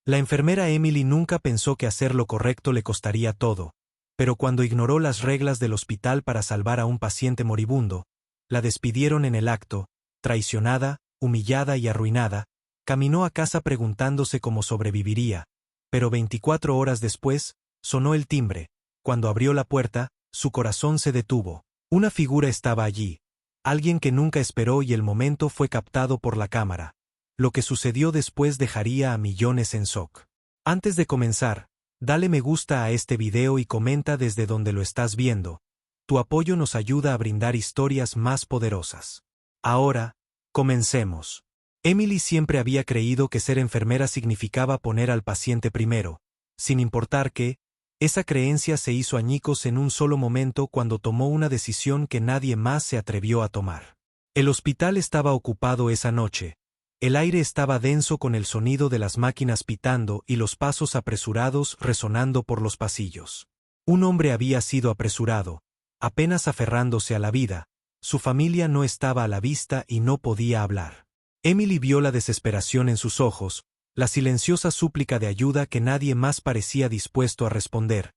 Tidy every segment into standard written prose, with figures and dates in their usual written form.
La enfermera Emily nunca pensó que hacer lo correcto le costaría todo, pero cuando ignoró las reglas del hospital para salvar a un paciente moribundo, la despidieron en el acto, traicionada, humillada y arruinada, caminó a casa preguntándose cómo sobreviviría, pero 24 horas después, sonó el timbre. Cuando abrió la puerta, su corazón se detuvo. Una figura estaba allí, alguien que nunca esperó y el momento fue captado por la cámara. Lo que sucedió después dejaría a millones en shock. Antes de comenzar, dale me gusta a este video y comenta desde donde lo estás viendo. Tu apoyo nos ayuda a brindar historias más poderosas. Ahora, comencemos. Emily siempre había creído que ser enfermera significaba poner al paciente primero, sin importar que, esa creencia se hizo añicos en un solo momento cuando tomó una decisión que nadie más se atrevió a tomar. El hospital estaba ocupado esa noche. El aire estaba denso con el sonido de las máquinas pitando y los pasos apresurados resonando por los pasillos. Un hombre había sido apresurado, apenas aferrándose a la vida. Su familia no estaba a la vista y no podía hablar. Emily vio la desesperación en sus ojos, la silenciosa súplica de ayuda que nadie más parecía dispuesto a responder.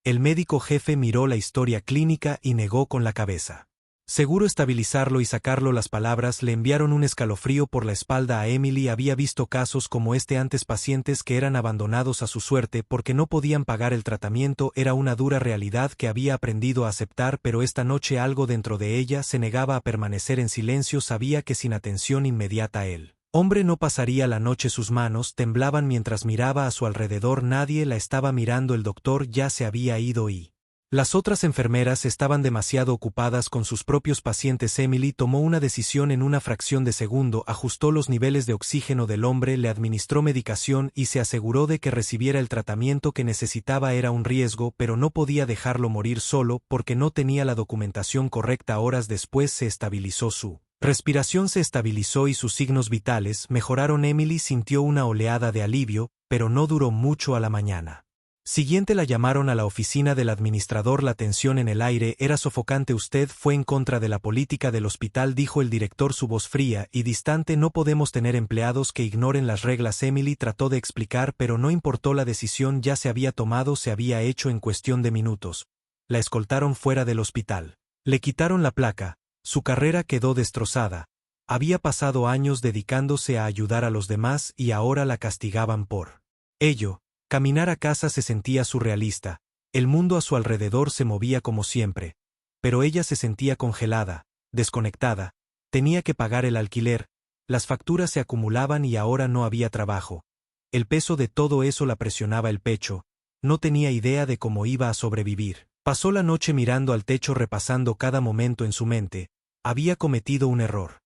El médico jefe miró la historia clínica y negó con la cabeza. Seguro estabilizarlo y sacarlo. Las palabras le enviaron un escalofrío por la espalda a Emily. Había visto casos como este antes, pacientes que eran abandonados a su suerte porque no podían pagar el tratamiento. Era una dura realidad que había aprendido a aceptar, pero esta noche algo dentro de ella se negaba a permanecer en silencio. Sabía que sin atención inmediata a él, hombre, no pasaría la noche. Sus manos temblaban mientras miraba a su alrededor. Nadie la estaba mirando. El doctor ya se había ido y las otras enfermeras estaban demasiado ocupadas con sus propios pacientes. Emily tomó una decisión en una fracción de segundo, ajustó los niveles de oxígeno del hombre, le administró medicación y se aseguró de que recibiera el tratamiento que necesitaba. Era un riesgo, pero no podía dejarlo morir solo porque no tenía la documentación correcta. Horas después se estabilizó su respiración, se estabilizó y sus signos vitales mejoraron. Emily sintió una oleada de alivio, pero no duró mucho. A la mañana siguiente la llamaron a la oficina del administrador. La tensión en el aire era sofocante. Usted fue en contra de la política del hospital, dijo el director, su voz fría y distante. No podemos tener empleados que ignoren las reglas. Emily trató de explicar, pero no importó. La decisión ya se había tomado, se había hecho en cuestión de minutos. La escoltaron fuera del hospital. Le quitaron la placa. Su carrera quedó destrozada. Había pasado años dedicándose a ayudar a los demás y ahora la castigaban por ello. Caminar a casa se sentía surrealista. El mundo a su alrededor se movía como siempre, pero ella se sentía congelada, desconectada. Tenía que pagar el alquiler, las facturas se acumulaban y ahora no había trabajo. El peso de todo eso la presionaba el pecho. No tenía idea de cómo iba a sobrevivir. Pasó la noche mirando al techo, repasando cada momento en su mente. Había cometido un error.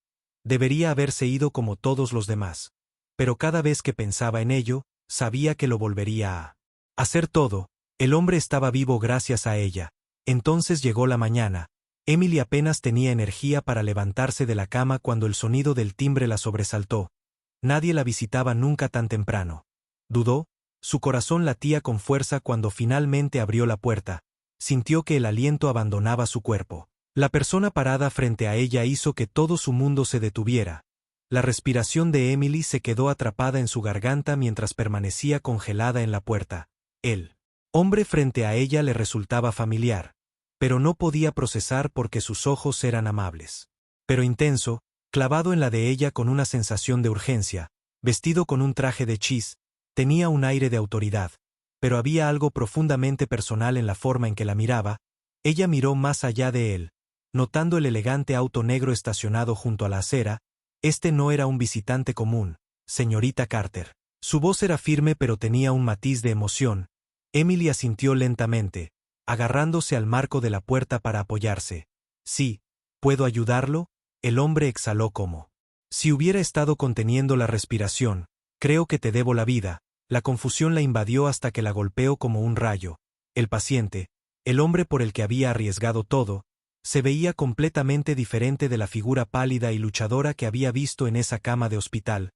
Debería haberse ido como todos los demás. Pero cada vez que pensaba en ello, sabía que lo volvería a hacer todo. El hombre estaba vivo gracias a ella. Entonces llegó la mañana. Emily apenas tenía energía para levantarse de la cama cuando el sonido del timbre la sobresaltó. Nadie la visitaba nunca tan temprano. Dudó, su corazón latía con fuerza cuando finalmente abrió la puerta. Sintió que el aliento abandonaba su cuerpo. La persona parada frente a ella hizo que todo su mundo se detuviera. La respiración de Emily se quedó atrapada en su garganta mientras permanecía congelada en la puerta. El hombre frente a ella le resultaba familiar, pero no podía procesar porque sus ojos eran amables, pero intenso, clavado en la de ella con una sensación de urgencia, vestido con un traje de chis, tenía un aire de autoridad, pero había algo profundamente personal en la forma en que la miraba. Ella miró más allá de él, notando el elegante auto negro estacionado junto a la acera. Este no era un visitante común, señorita Carter. Su voz era firme pero tenía un matiz de emoción. Emily asintió lentamente, agarrándose al marco de la puerta para apoyarse. Sí, ¿puedo ayudarlo? El hombre exhaló como si hubiera estado conteniendo la respiración. Creo que te debo la vida. La confusión la invadió hasta que la golpeó como un rayo. El paciente, el hombre por el que había arriesgado todo, se veía completamente diferente de la figura pálida y luchadora que había visto en esa cama de hospital.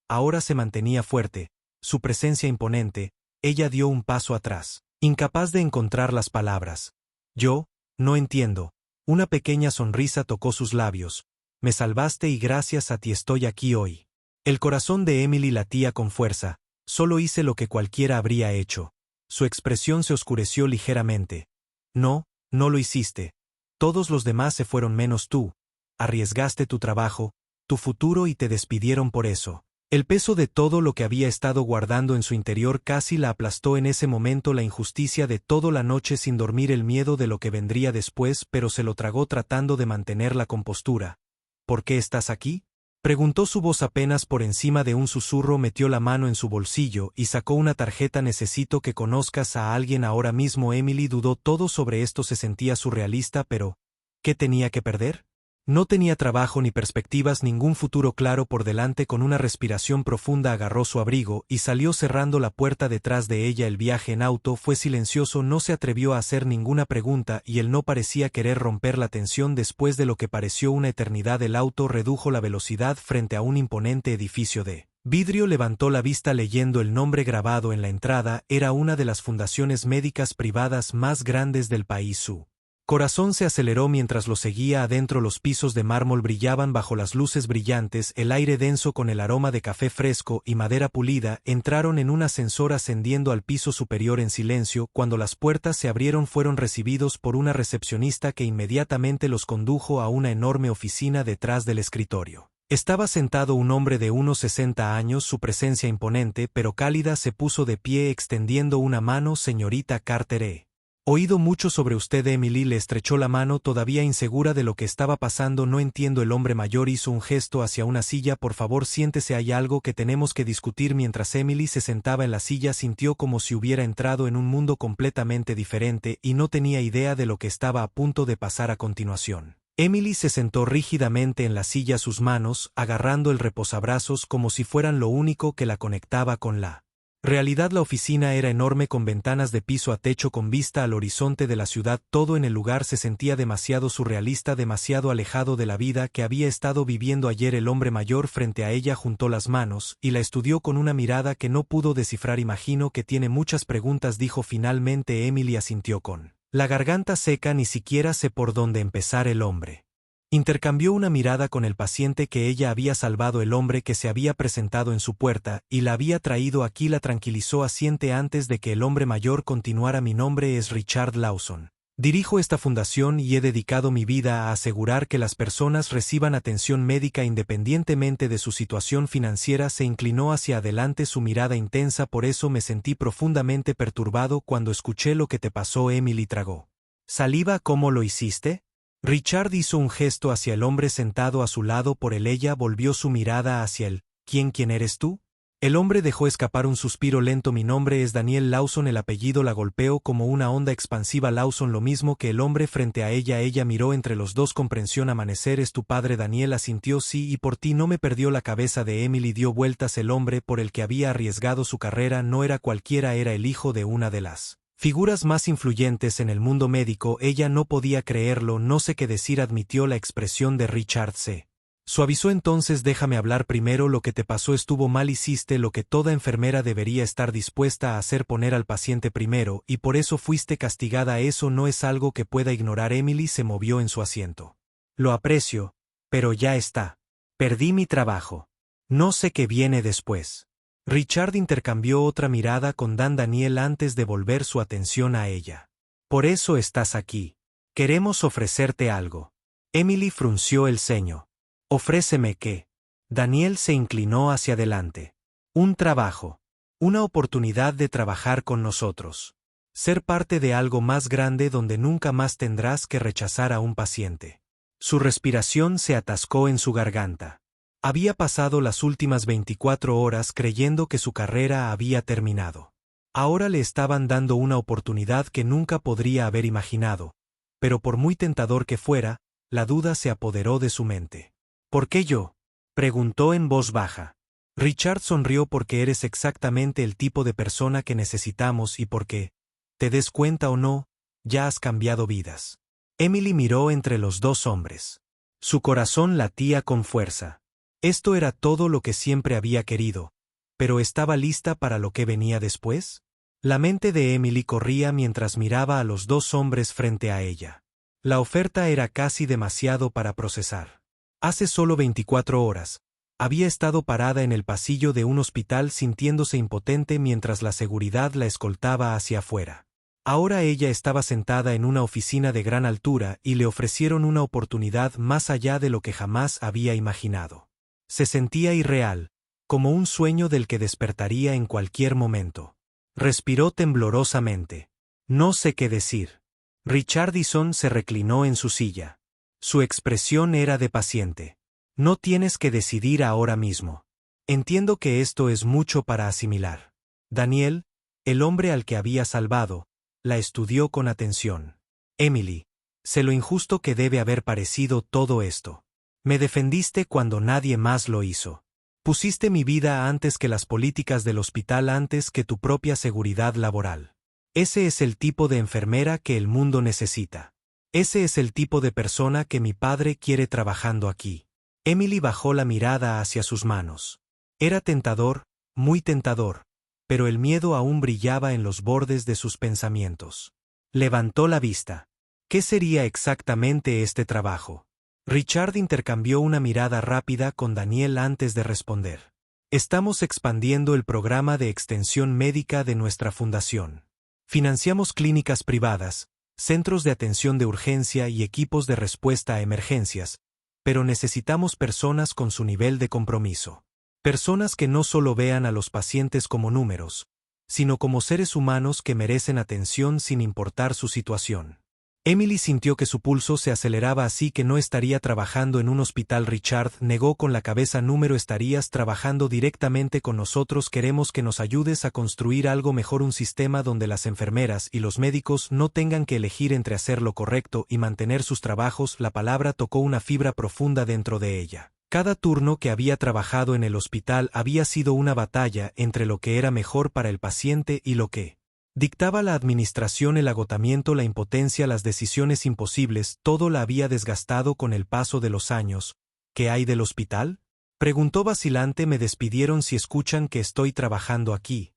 Ahora se mantenía fuerte, su presencia imponente. Ella dio un paso atrás, incapaz de encontrar las palabras. Yo, no entiendo. Una pequeña sonrisa tocó sus labios. Me salvaste y gracias a ti estoy aquí hoy. El corazón de Emily latía con fuerza, Solo hice lo que cualquiera habría hecho. Su expresión se oscureció ligeramente. No, no lo hiciste. Todos los demás se fueron menos tú. Arriesgaste tu trabajo, tu futuro y te despidieron por eso. El peso de todo lo que había estado guardando en su interior casi la aplastó en ese momento, la injusticia de toda la noche sin dormir, el miedo de lo que vendría después, pero se lo tragó tratando de mantener la compostura. ¿Por qué estás aquí?, preguntó su voz apenas por encima de un susurro. Metió la mano en su bolsillo y sacó una tarjeta. Necesito que conozcas a alguien ahora mismo. Emily dudó. Todo sobre esto se sentía surrealista, pero ¿qué tenía que perder? No tenía trabajo ni perspectivas, ningún futuro claro por delante. Con una respiración profunda agarró su abrigo y salió cerrando la puerta detrás de ella. El viaje en auto fue silencioso, no se atrevió a hacer ninguna pregunta y él no parecía querer romper la tensión. Después de lo que pareció una eternidad, el auto redujo la velocidad frente a un imponente edificio de vidrio. Levantó la vista leyendo el nombre grabado en la entrada. Era una de las fundaciones médicas privadas más grandes del país. Su corazón se aceleró mientras lo seguía adentro. Los pisos de mármol brillaban bajo las luces brillantes, el aire denso con el aroma de café fresco y madera pulida. Entraron en un ascensor ascendiendo al piso superior en silencio. Cuando las puertas se abrieron, fueron recibidos por una recepcionista que inmediatamente los condujo a una enorme oficina detrás del escritorio. Estaba sentado un hombre de unos 60 años, su presencia imponente pero cálida. Se puso de pie extendiendo una mano. Señorita Carter, he oído mucho sobre usted. Emily le estrechó la mano, todavía insegura de lo que estaba pasando. No entiendo. El hombre mayor hizo un gesto hacia una silla. Por favor, siéntese, hay algo que tenemos que discutir. Mientras Emily se sentaba en la silla, sintió como si hubiera entrado en un mundo completamente diferente y no tenía idea de lo que estaba a punto de pasar a continuación. Emily se sentó rígidamente en la silla, sus manos agarrando el reposabrazos como si fueran lo único que la conectaba con la realidad. La oficina era enorme, con ventanas de piso a techo con vista al horizonte de la ciudad. Todo en el lugar se sentía demasiado surrealista, demasiado alejado de la vida que había estado viviendo ayer. El hombre mayor frente a ella juntó las manos y la estudió con una mirada que no pudo descifrar. Imagino que tiene muchas preguntas, dijo finalmente. Emily asintió con la garganta seca. Ni siquiera sé por dónde empezar. El hombre intercambió una mirada con el paciente que ella había salvado, el hombre que se había presentado en su puerta y la había traído aquí. La tranquilizó. Asiente antes de que el hombre mayor continuara. Mi nombre es Richard Lawson. Dirijo esta fundación y he dedicado mi vida a asegurar que las personas reciban atención médica independientemente de su situación financiera. Se inclinó hacia adelante, su mirada intensa. Por eso me sentí profundamente perturbado cuando escuché lo que te pasó. Emily tragó saliva. ¿Cómo lo hiciste? Richard hizo un gesto hacia el hombre sentado a su lado. Por él. Ella volvió su mirada hacia él. ¿Quién eres tú? El hombre dejó escapar un suspiro lento. Mi nombre es Daniel Lawson. El apellido la golpeó como una onda expansiva. Lawson, lo mismo que el hombre frente a ella. Ella miró entre los dos. Comprensión. Amanecer es tu padre. Daniel asintió. Sí, y por ti. No me perdió. La cabeza de Emily dio vueltas. El hombre por el que había arriesgado su carrera no era cualquiera, era el hijo de una de las figuras más influyentes en el mundo médico. Ella no podía creerlo. No sé qué decir, admitió. La expresión de Richard se suavizó. Entonces déjame hablar primero. Lo que te pasó estuvo mal. Hiciste lo que toda enfermera debería estar dispuesta a hacer, poner al paciente primero, y por eso fuiste castigada. Eso no es algo que pueda ignorar. Emily se movió en su asiento. Lo aprecio, pero ya está. Perdí mi trabajo. No sé qué viene después. Richard intercambió otra mirada con Daniel antes de volver su atención a ella. Por eso estás aquí. Queremos ofrecerte algo. Emily frunció el ceño. ¿Ofréceme qué? Daniel se inclinó hacia adelante. Un trabajo. Una oportunidad de trabajar con nosotros. Ser parte de algo más grande donde nunca más tendrás que rechazar a un paciente. Su respiración se atascó en su garganta. Había pasado las últimas 24 horas creyendo que su carrera había terminado. Ahora le estaban dando una oportunidad que nunca podría haber imaginado, pero por muy tentador que fuera, la duda se apoderó de su mente. ¿Por qué yo?, preguntó en voz baja. Richard sonrió. Porque eres exactamente el tipo de persona que necesitamos y porque, te des cuenta o no, ya has cambiado vidas. Emily miró entre los dos hombres. Su corazón latía con fuerza. Esto era todo lo que siempre había querido, pero ¿estaba lista para lo que venía después? La mente de Emily corría mientras miraba a los dos hombres frente a ella. La oferta era casi demasiado para procesar. Hace solo 24 horas, Había estado parada en el pasillo de un hospital sintiéndose impotente mientras la seguridad la escoltaba hacia afuera. Ahora ella estaba sentada en una oficina de gran altura y le ofrecieron una oportunidad más allá de lo que jamás había imaginado. Se sentía irreal, como un sueño del que despertaría en cualquier momento. Respiró temblorosamente. No sé qué decir. Richardson se reclinó en su silla. Su expresión era de paciente. No tienes que decidir ahora mismo. Entiendo que esto es mucho para asimilar. Daniel, el hombre al que había salvado, la estudió con atención. Emily, sé lo injusto que debe haber parecido todo esto. Me defendiste cuando nadie más lo hizo. Pusiste mi vida antes que las políticas del hospital, antes que tu propia seguridad laboral. Ese es el tipo de enfermera que el mundo necesita. Ese es el tipo de persona que mi padre quiere trabajando aquí. Emily bajó la mirada hacia sus manos. Era tentador, muy tentador, pero el miedo aún brillaba en los bordes de sus pensamientos. Levantó la vista. ¿Qué sería exactamente este trabajo? Richard intercambió una mirada rápida con Daniel antes de responder. Estamos expandiendo el programa de extensión médica de nuestra fundación. Financiamos clínicas privadas, centros de atención de urgencia y equipos de respuesta a emergencias, pero necesitamos personas con su nivel de compromiso. Personas que no solo vean a los pacientes como números, sino como seres humanos que merecen atención sin importar su situación. Emily sintió que su pulso se aceleraba, así que no estaría trabajando en un hospital. Richard negó con la cabeza. Número, estarías trabajando directamente con nosotros. Queremos que nos ayudes a construir algo mejor, un sistema donde las enfermeras y los médicos no tengan que elegir entre hacer lo correcto y mantener sus trabajos. La palabra tocó una fibra profunda dentro de ella. Cada turno que había trabajado en el hospital había sido una batalla entre lo que era mejor para el paciente y lo que dictaba la administración. El agotamiento, la impotencia, las decisiones imposibles, todo la había desgastado con el paso de los años. ¿Qué hay del hospital?, preguntó vacilante. Me despidieron. Si escuchan que estoy trabajando aquí,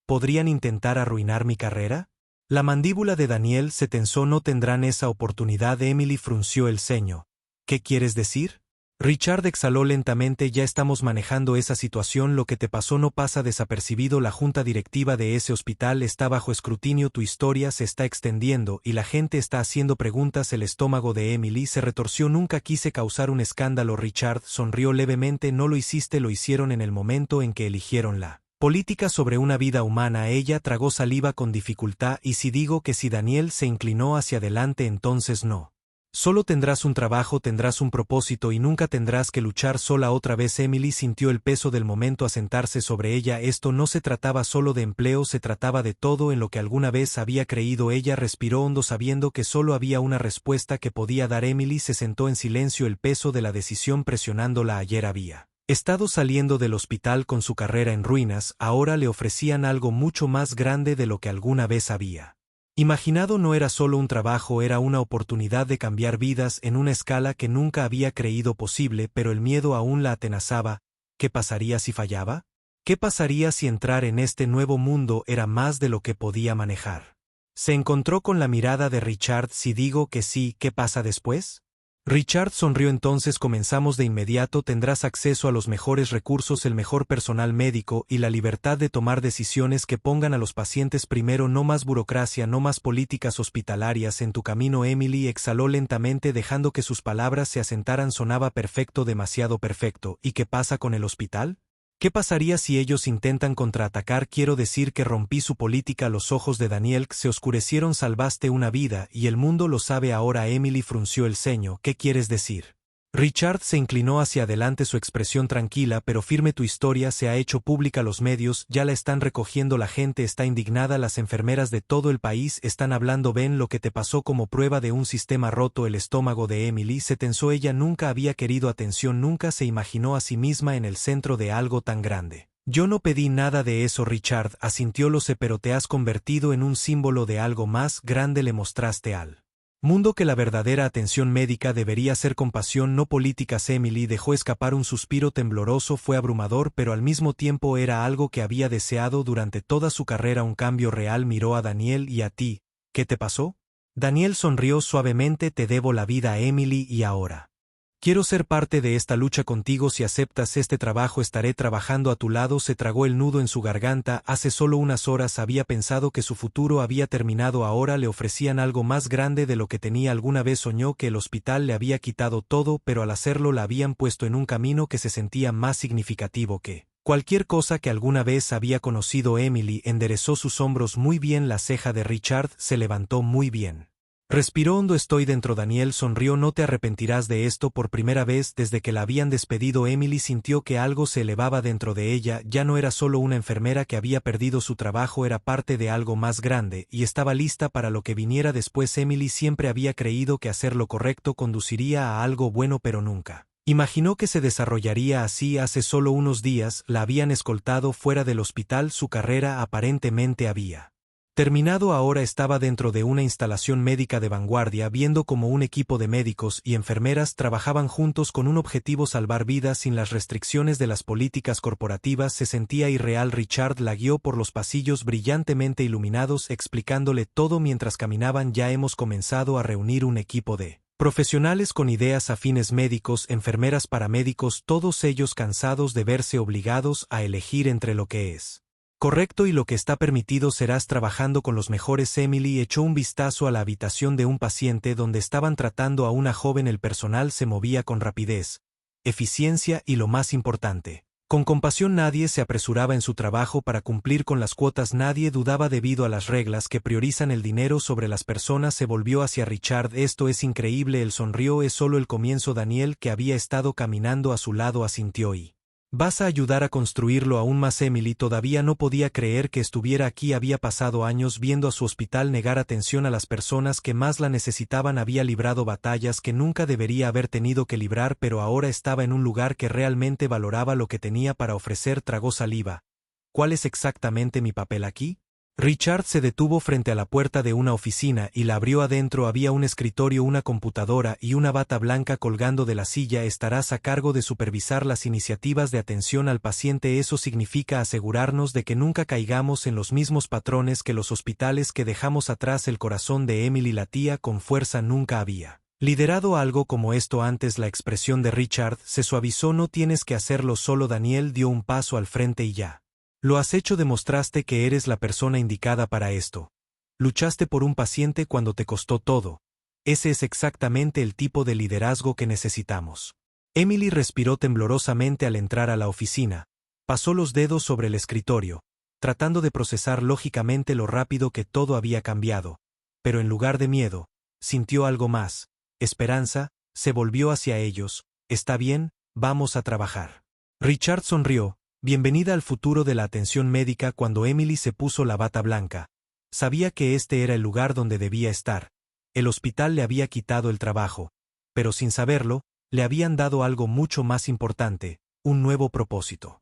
¿podrían intentar arruinar mi carrera? La mandíbula de Daniel se tensó. No tendrán esa oportunidad. Emily frunció el ceño. ¿Qué quieres decir? Richard exhaló lentamente. Ya estamos manejando esa situación. Lo que te pasó no pasa desapercibido. La junta directiva de ese hospital está bajo escrutinio. Tu historia se está extendiendo y la gente está haciendo preguntas. El estómago de Emily se retorció. Nunca quise causar un escándalo. Richard sonrió levemente. No lo hiciste, lo hicieron en el momento en que eligieron la política sobre una vida humana. Ella tragó saliva con dificultad. Y si digo que sí, Daniel se inclinó hacia adelante, entonces no. Solo tendrás un trabajo, tendrás un propósito y nunca tendrás que luchar sola otra vez. Emily sintió el peso del momento asentarse sobre ella. Esto no se trataba solo de empleo, se trataba de todo en lo que alguna vez había creído. Ella respiró hondo sabiendo que solo había una respuesta que podía dar. Emily se sentó en silencio, el peso de la decisión presionándola. Ayer había estado saliendo del hospital con su carrera en ruinas. Ahora le ofrecían algo mucho más grande de lo que alguna vez había imaginado. No era solo un trabajo, era una oportunidad de cambiar vidas en una escala que nunca había creído posible, pero el miedo aún la atenazaba. ¿Qué pasaría si fallaba? ¿Qué pasaría si entrar en este nuevo mundo era más de lo que podía manejar? Se encontró con la mirada de Richard. Si digo que sí, ¿qué pasa después? Richard sonrió. Entonces comenzamos de inmediato. Tendrás acceso a los mejores recursos, el mejor personal médico y la libertad de tomar decisiones que pongan a los pacientes primero. No más burocracia, no más políticas hospitalarias en tu camino. Emily exhaló lentamente dejando que sus palabras se asentaran. Sonaba perfecto, demasiado perfecto. ¿Y qué pasa con el hospital? ¿Qué pasaría si ellos intentan contraatacar? Quiero decir que rompí su política. Los ojos de Daniel se oscurecieron. Salvaste una vida y el mundo lo sabe ahora. Emily frunció el ceño. ¿Qué quieres decir? Richard se inclinó hacia adelante, su expresión tranquila pero firme. Tu historia se ha hecho pública, los medios ya la están recogiendo, la gente está indignada, las enfermeras de todo el país están hablando. Ven lo que te pasó como prueba de un sistema roto. El estómago de Emily se tensó. Ella nunca había querido atención, nunca se imaginó a sí misma en el centro de algo tan grande. Yo no pedí nada de eso. Richard asintió. Lo sé, pero te has convertido en un símbolo de algo más grande. Le mostraste al mundo que la verdadera atención médica debería ser compasión, no políticas. Emily dejó escapar un suspiro tembloroso. Fue abrumador, pero al mismo tiempo era algo que había deseado durante toda su carrera, un cambio real. Miró a Daniel. ¿Y a ti? ¿Qué te pasó? Daniel sonrió suavemente. Te debo la vida, Emily, y ahora Quiero ser parte de esta lucha contigo. Si aceptas este trabajo estaré trabajando a tu lado. Se tragó el nudo en su garganta. Hace solo unas horas había pensado que su futuro había terminado. Ahora le ofrecían algo más grande de lo que tenía. Alguna vez soñó que el hospital le había quitado todo, pero al hacerlo la habían puesto en un camino que se sentía más significativo que cualquier cosa que alguna vez había conocido. Emily enderezó sus hombros muy bien. La ceja de Richard se levantó muy bien. Respiró hondo. Estoy dentro. Daniel sonrió. No te arrepentirás de esto. Por primera vez desde que la habían despedido, Emily sintió que algo se elevaba dentro de ella. Ya no era solo una enfermera que había perdido su trabajo, era parte de algo más grande, y estaba lista para lo que viniera después. Emily siempre había creído que hacer lo correcto conduciría a algo bueno, pero nunca imaginó que se desarrollaría así. Hace solo unos días la habían escoltado fuera del hospital. Su carrera aparentemente había terminado. Ahora estaba dentro de una instalación médica de vanguardia, viendo cómo un equipo de médicos y enfermeras trabajaban juntos con un objetivo: salvar vidas sin las restricciones de las políticas corporativas. Se sentía irreal. Richard la guió por los pasillos brillantemente iluminados, explicándole todo mientras caminaban. Ya hemos comenzado a reunir un equipo de profesionales con ideas afines: médicos, enfermeras, paramédicos, todos ellos cansados de verse obligados a elegir entre lo que es correcto y lo que está permitido. Serás trabajando con los mejores. Emily echó un vistazo a la habitación de un paciente donde estaban tratando a una joven. El personal se movía con rapidez, eficiencia y, lo más importante, con compasión. Nadie se apresuraba en su trabajo para cumplir con las cuotas. Nadie dudaba debido a las reglas que priorizan el dinero sobre las personas. Se volvió hacia Richard. Esto es increíble. Él sonrió. Es solo el comienzo. Daniel, que había estado caminando a su lado, asintió. ¿Y vas a ayudar a construirlo aún más? Emily todavía no podía creer que estuviera aquí. Había pasado años viendo a su hospital negar atención a las personas que más la necesitaban. Había librado batallas que nunca debería haber tenido que librar, pero ahora estaba en un lugar que realmente valoraba lo que tenía para ofrecer. Tragó saliva. ¿Cuál es exactamente mi papel aquí? Richard se detuvo frente a la puerta de una oficina y la abrió. Adentro había un escritorio, una computadora y una bata blanca colgando de la silla. Estarás a cargo de supervisar las iniciativas de atención al paciente. Eso significa asegurarnos de que nunca caigamos en los mismos patrones que los hospitales que dejamos atrás. El corazón de Emily latía con fuerza. Nunca había liderado algo como esto antes. La expresión de Richard se suavizó. No tienes que hacerlo solo. Daniel dio un paso al frente. Y ya lo has hecho. Demostraste que eres la persona indicada para esto. Luchaste por un paciente cuando te costó todo. Ese es exactamente el tipo de liderazgo que necesitamos. Emily respiró temblorosamente al entrar a la oficina. Pasó los dedos sobre el escritorio, tratando de procesar lógicamente lo rápido que todo había cambiado. Pero en lugar de miedo, sintió algo más: esperanza. Se volvió hacia ellos. Está bien, vamos a trabajar. Richard sonrió. Bienvenida al futuro de la atención médica. Cuando Emily se puso la bata blanca, sabía que este era el lugar donde debía estar. El hospital le había quitado el trabajo, pero sin saberlo, le habían dado algo mucho más importante: un nuevo propósito.